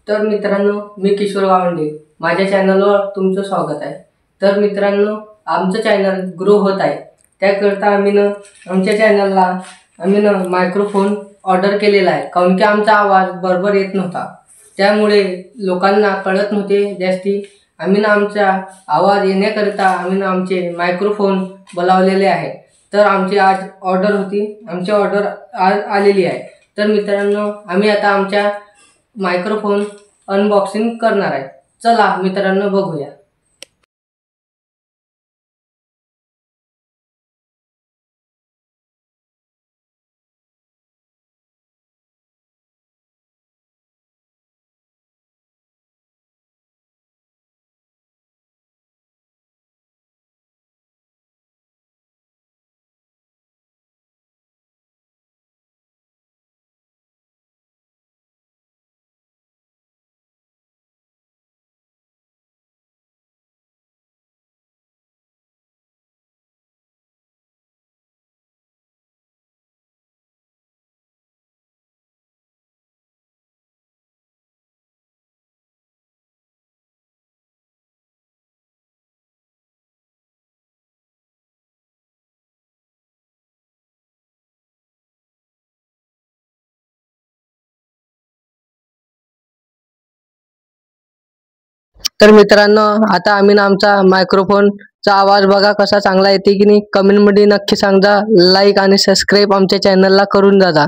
तर मित्रांनो, मी किशोर गावंडे, माझ्या चॅनलवर तुमचं स्वागत आहे। तर मित्रांनो, आमचं चॅनल ग्रो होत आहे, त्याकरता आमच्या चॅनलला मायक्रोफोन ऑर्डर केलेला आहे। कारण की आमचा आवाज बरोबर येत नव्हता, त्यामुळे लोकांना कळत नव्हते जास्ती। आमचा आवाज येण्याकरिता आमचे मायक्रोफोन बोलावलेले आहे। तर आमची आज ऑर्डर होती, आमची ऑर्डर आज आलेली आहे। तर मित्रांनो, आम्ही आता आमच्या मायक्रोफोन अनबॉक्सिंग करणार आहे। चला मित्रांनो, बघूया। तर मित्रांनो, आता आमचा मायक्रोफोनचा आवाज बघा कसा चांगला येते की नाही, कमेंट मध्ये नक्की सांगा। लाईक आणि सबस्क्राइब आमच्या चॅनलला करून जा।